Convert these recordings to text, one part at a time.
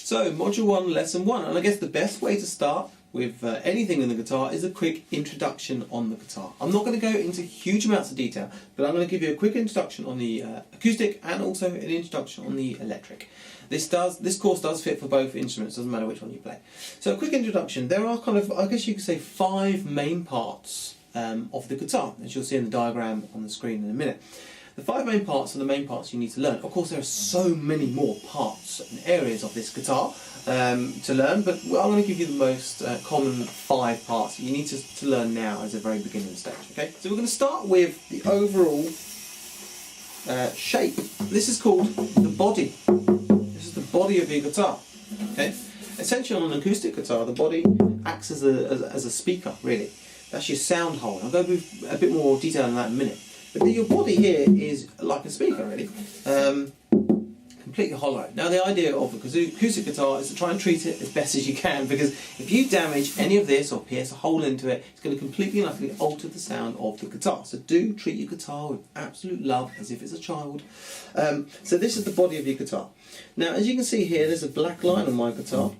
So, Module 1, Lesson 1, and I guess the best way to start with anything in the guitar is a quick introduction on the guitar. I'm not going to go into huge amounts of detail, but I'm going to give you a quick introduction on the acoustic and also an introduction on the electric. This course does fit for both instruments, doesn't matter which one you play. So a quick introduction, there are kind of, I guess you could say, 5 main parts of the guitar, as you'll see in the diagram on the screen in a minute. The 5 main parts are the main parts you need to learn. Of course, there are so many more parts and areas of this guitar to learn, but I'm going to give you the most common 5 parts that you need to learn now as a very beginning stage. Okay, so we're going to start with the overall shape. This is called the body. This is the body of your guitar. Okay, essentially on an acoustic guitar, the body acts as a speaker. Really, that's your sound hole. I'll go with a bit more detail on that in a minute. But your body here is like a speaker, really, completely hollow. Now, the idea of an acoustic guitar is to try and treat it as best as you can, because if you damage any of this or pierce a hole into it, it's going to completely and utterly alter the sound of the guitar. So do treat your guitar with absolute love, as if it's a child. So this is the body of your guitar. Now, as you can see here, there's a black line on my guitar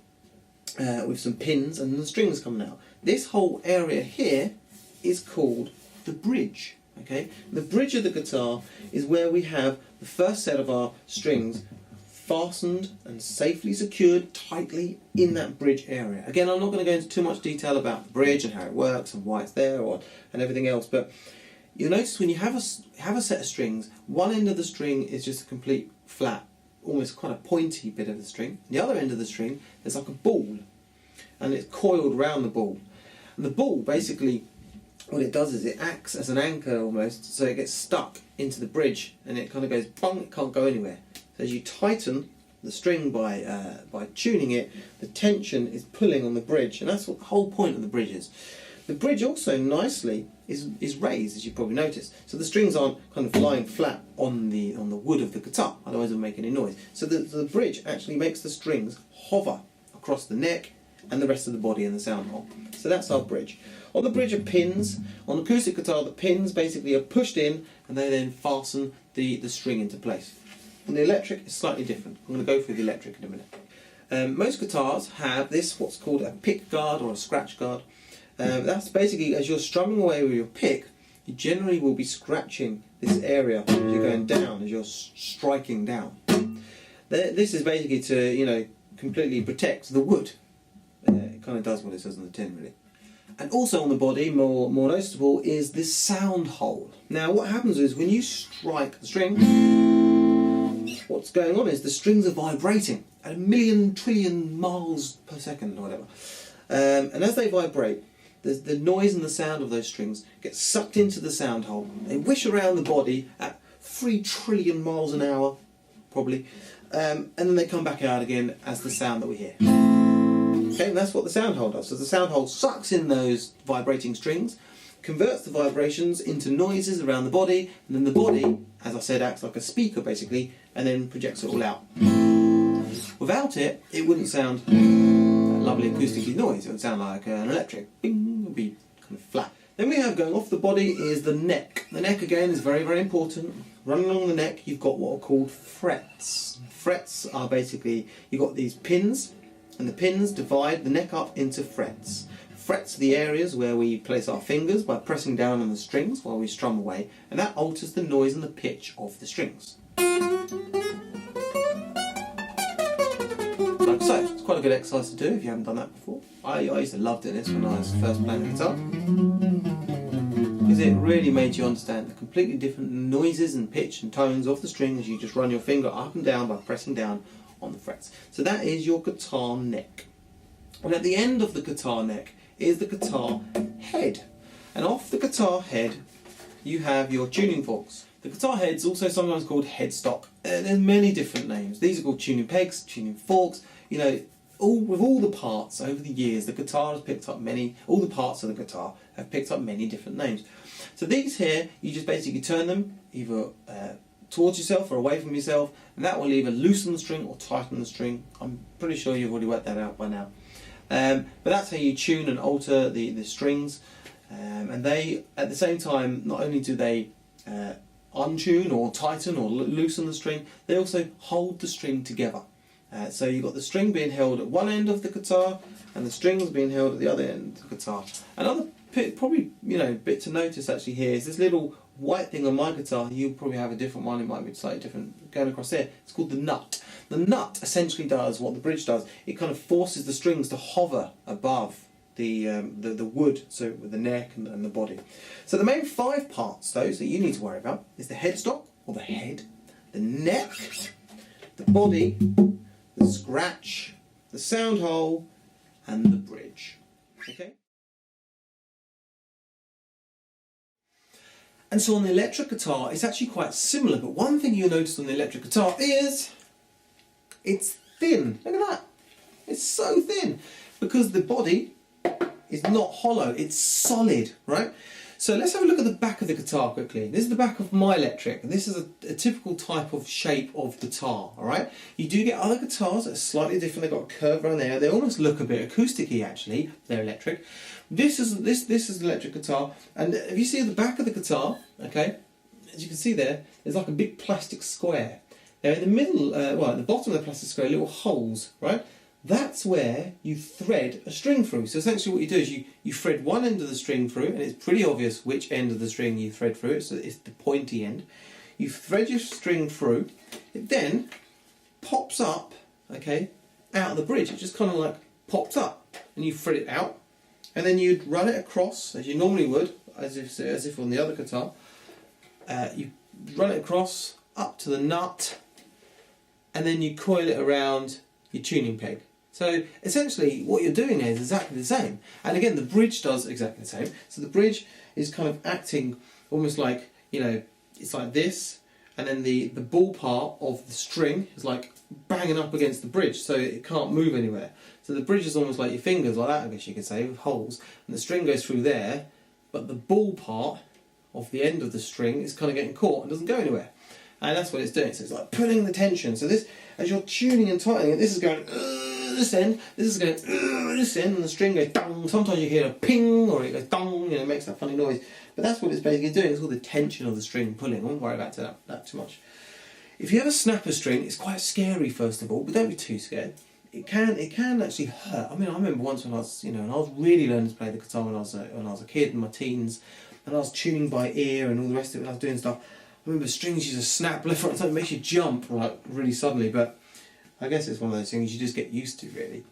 with some pins and the strings coming out. This whole area here is called the bridge. Okay, the bridge of the guitar is where we have the first set of our strings fastened and safely secured tightly in that bridge area. Again, I'm not going to go into too much detail about the bridge and how it works and why it's there and everything else, but you'll notice when you have a set of strings, one end of the string is just a complete flat, almost kind of pointy bit of the string. The other end of the string is like a ball, and it's coiled round the ball. And the ball basically, what it does is it acts as an anchor almost, so it gets stuck into the bridge and it kind of goes bung, it can't go anywhere. So as you tighten the string by tuning it, the tension is pulling on the bridge, and that's what the whole point of the bridge is. The bridge also nicely is raised, as you probably noticed, so the strings aren't kind of lying flat on the wood of the guitar, otherwise it will make any noise. So the bridge actually makes the strings hover across the neck and the rest of the body and the sound hole. So that's our bridge. On the bridge are pins. On the acoustic guitar, the pins basically are pushed in and they then fasten the string into place. On the electric, it's slightly different. I'm going to go through the electric in a minute. Most guitars have this, what's called a pick guard or a scratch guard. That's basically, as you're strumming away with your pick, you generally will be scratching this area as you're going down, as you're striking down. This is basically to, completely protect the wood. It kind of does what it says on the tin, really. And also on the body, more noticeable, is this sound hole. Now what happens is when you strike the string, what's going on is the strings are vibrating at 1,000,000 trillion miles per second or whatever. And as they vibrate, the noise and the sound of those strings get sucked into the sound hole. They wish around the body at 3 trillion miles an hour, probably, and then they come back out again as the sound that we hear. Okay, and that's what the sound hole does. So the sound hole sucks in those vibrating strings, converts the vibrations into noises around the body, and then the body, as I said, acts like a speaker basically, and then projects it all out. Without it, it wouldn't sound that lovely acoustic noise. It would sound like an electric. Bing, it would be kind of flat. Then we have, going off the body, is the neck. The neck, again, is very, very important. Running along the neck, you've got what are called frets. Frets are basically, you've got these pins, and the pins divide the neck up into frets. Frets are the areas where we place our fingers by pressing down on the strings while we strum away, and that alters the noise and the pitch of the strings. Like so. It's quite a good exercise to do if you haven't done that before. I used to love doing this when I was first playing the guitar, because it really made you understand the completely different noises and pitch and tones of the string as you just run your finger up and down by pressing down on the frets. So that is your guitar neck. And at the end of the guitar neck is the guitar head. And off the guitar head you have your tuning forks. The guitar head's also sometimes called headstock. There's many different names. These are called tuning pegs, tuning forks. With all the parts over the years, the guitar has picked up all the parts of the guitar have picked up many different names. So these here, you just basically turn them either towards yourself or away from yourself, and that will either loosen the string or tighten the string. I'm pretty sure you've already worked that out by now. But that's how you tune and alter the strings, and they, at the same time, not only do they untune or tighten or loosen the string, they also hold the string together. So you've got the string being held at one end of the guitar and the strings being held at the other end of the guitar. Another probably bit to notice actually here is this little white thing on my guitar. You'll probably have a different one, it might be slightly different going across there. It's called the nut. The nut essentially does what the bridge does. It kind of forces the strings to hover above the wood, so with the neck and the body. So the main 5 parts, those that you need to worry about, is the headstock, or the head, the neck, the body, the scratch, the sound hole, and the bridge. Okay? And so on the electric guitar, it's actually quite similar, but one thing you'll notice on the electric guitar is it's thin. Look at that. It's so thin because the body is not hollow, it's solid, right? So let's have a look at the back of the guitar quickly. This is the back of my electric. This is a typical type of shape of guitar, all right? You do get other guitars that are slightly different. They've got a curve around there. They almost look a bit acoustic-y, actually. They're electric. This is an electric guitar, and if you see at the back of the guitar, okay, as you can see there, there's like a big plastic square. Now in the middle, well, at the bottom of the plastic square, little holes, right? That's where you thread a string through. So essentially what you do is you thread one end of the string through, and it's pretty obvious which end of the string you thread through. So it's the pointy end. You thread your string through. It then pops up, okay, out of the bridge. It just kind of like pops up, and you thread it out, and then you'd run it across as you normally would, as if on the other guitar. You run it across up to the nut, and then you coil it around your tuning peg. So essentially what you're doing is exactly the same. And again, the bridge does exactly the same. So the bridge is kind of acting almost like, it's like this, and then the ball part of the string is like banging up against the bridge, so it can't move anywhere. So the bridge is almost like your fingers, like that, I guess you could say, with holes, and the string goes through there, but the ball part of the end of the string is kind of getting caught and doesn't go anywhere. And that's what it's doing. So it's like pulling the tension. So this, as you're tuning and tightening it, this is going this end, this is going this end, and the string goes dong. Sometimes you hear a ping, or it goes dong, it makes that funny noise. But that's what it's basically doing. It's all the tension of the string pulling. I won't worry about that too much. If you ever snap a string, it's quite scary first of all, but don't be too scared. It can actually hurt. I mean, I remember once when I was, when I was really learning to play the guitar when I was a kid in my teens, and I was tuning by ear and all the rest of it. I was doing stuff. I remember strings used to snap left, right, and center. It makes you jump like really suddenly, but I guess it's one of those things you just get used to, really.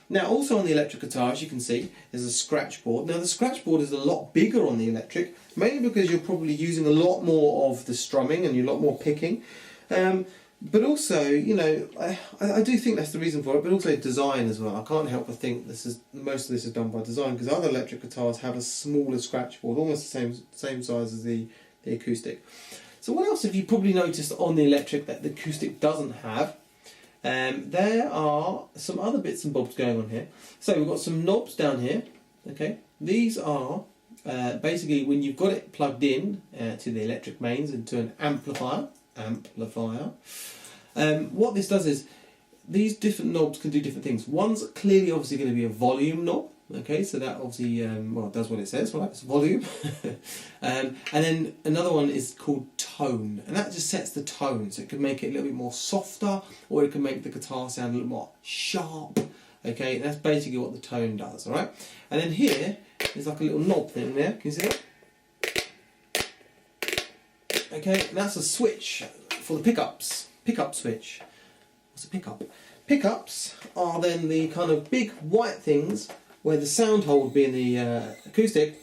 Now, also on the electric guitar, as you can see, there's a scratch board. Now, the scratch board is a lot bigger on the electric, mainly because you're probably using a lot more of the strumming and you're a lot more picking. But also, I do think that's the reason for it, but also design as well. I can't help but think most of this is done by design, because other electric guitars have a smaller scratch board, almost the same size as the acoustic. So what else have you probably noticed on the electric that the acoustic doesn't have? There are some other bits and bobs going on here. So we've got some knobs down here. Okay, these are basically when you've got it plugged in to the electric mains into an amplifier. What this does is these different knobs can do different things. One's clearly obviously going to be a volume knob. Okay, so that obviously does what it says, right? It's volume. And then another one is called tone, and that just sets the tone, so it can make it a little bit more softer, or it can make the guitar sound a little more sharp. Okay, and that's basically what the tone does. All right, and then here there's like a little knob thing there. Can you see it? Okay, and that's a switch for the pickups. Pickup switch. What's a pickup? Pickups are then the kind of big white things where the sound hole would be in the acoustic.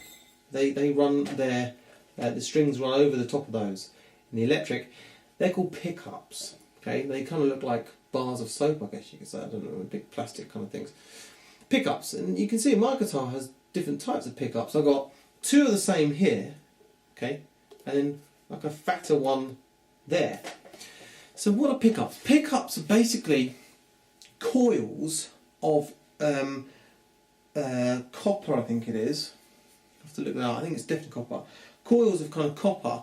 They run the strings run over the top of those. In the electric, they're called pickups. Okay, they kind of look like bars of soap, I guess you could say. I don't know, big plastic kind of things. Pickups, and you can see my guitar has different types of pickups. I've got two of the same here, okay, and then like a fatter one there. So what are pickups? Pickups are basically coils of copper, I think it is. I have to look that up. I think it's definitely copper. Coils of kind of copper,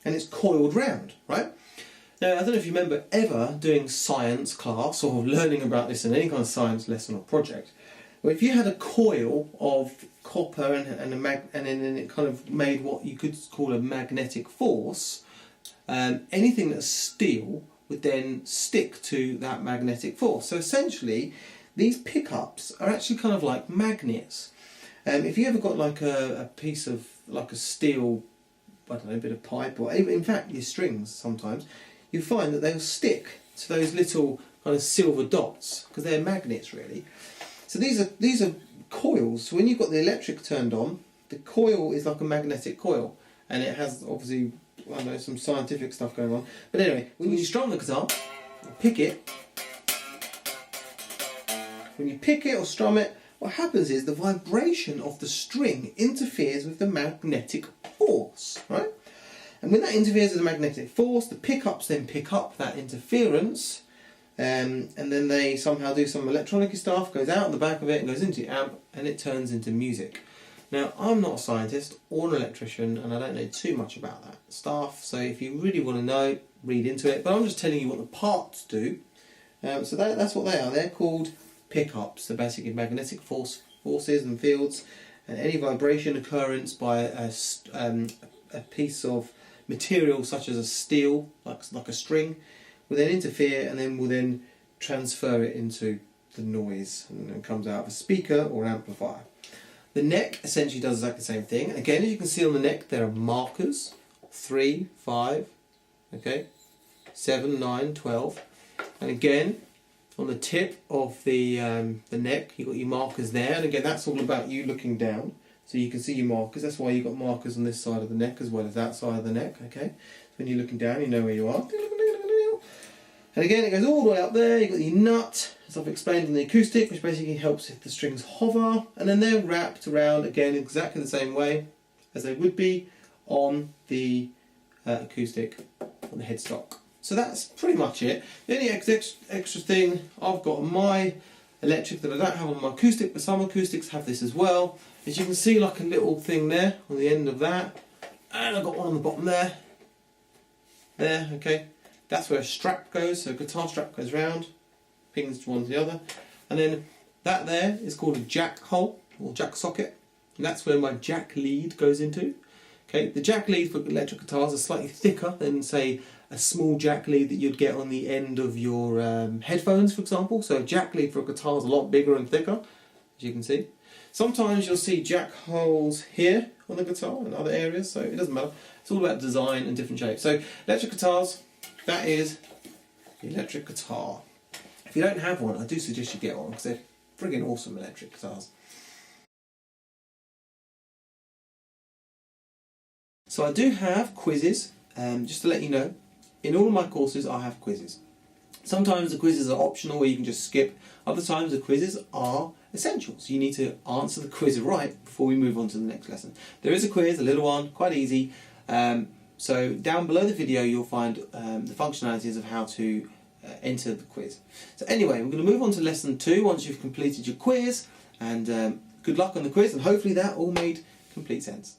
and it's coiled round, right? Now, I don't know if you remember ever doing science class or learning about this in any kind of science lesson or project. Well, if you had a coil of copper and then it kind of made what you could call a magnetic force, anything that's steel would then stick to that magnetic force. So essentially, these pickups are actually kind of like magnets. If you ever got like a piece of like a steel, I don't know, bit of pipe, or in fact your strings sometimes, you find that they'll stick to those little kind of silver dots because they're magnets really. So these are coils. So when you've got the electric turned on, the coil is like a magnetic coil, and it has obviously, I don't know, some scientific stuff going on. But anyway, when you strum the guitar, pick it. When you pick it or strum it, what happens is the vibration of the string interferes with the magnetic force, right? And when that interferes with the magnetic force, the pickups then pick up that interference, and then they somehow do some electronic stuff, goes out the back of it and goes into your amp, and it turns into music. Now, I'm not a scientist or an electrician, and I don't know too much about that stuff, so if you really want to know, read into it, but I'm just telling you what the parts do. So that's what they are. They're called pickups. They're basically magnetic forces and fields, and any vibration occurrence by a piece of material such as a steel, like a string, will then interfere and then will then transfer it into the noise, and then comes out of a speaker or amplifier. The neck essentially does exactly the same thing. And again, as you can see on the neck, there are markers: 3, 5, okay, 7, 9, 12, and again, on the tip of the neck, you've got your markers there, and again that's all about you looking down, so you can see your markers. That's why you've got markers on this side of the neck as well as that side of the neck, okay? So when you're looking down, you know where you are. And again, it goes all the way up there. You've got your nut, as I've explained in the acoustic, which basically helps if the strings hover, and then they're wrapped around, again, exactly the same way as they would be on the acoustic, on the headstock. So that's pretty much it. The only extra thing I've got on my electric that I don't have on my acoustic, but some acoustics have this as well, is you can see like a little thing there on the end of that, and I've got one on the bottom there, okay. That's where a strap goes, so a guitar strap goes round, pings to one to the other, and then that there is called a jack hole, or jack socket, and that's where my jack lead goes into. Okay, the jack lead for electric guitars are slightly thicker than, say, a small jack lead that you'd get on the end of your headphones, for example. So a jack lead for a guitar is a lot bigger and thicker, as you can see. Sometimes you'll see jack holes here on the guitar and other areas, so it doesn't matter. It's all about design and different shapes. So electric guitars, that is the electric guitar. If you don't have one, I do suggest you get one, because they're friggin' awesome electric guitars. So I do have quizzes, just to let you know. In all of my courses I have quizzes. Sometimes the quizzes are optional where you can just skip. Other times the quizzes are essentials. You need to answer the quiz right before we move on to the next lesson. There is a quiz, a little one, quite easy. So down below the video you'll find the functionalities of how to enter the quiz. So anyway, we're going to move on to lesson 2 once you've completed your quiz, and good luck on the quiz, and hopefully that all made complete sense.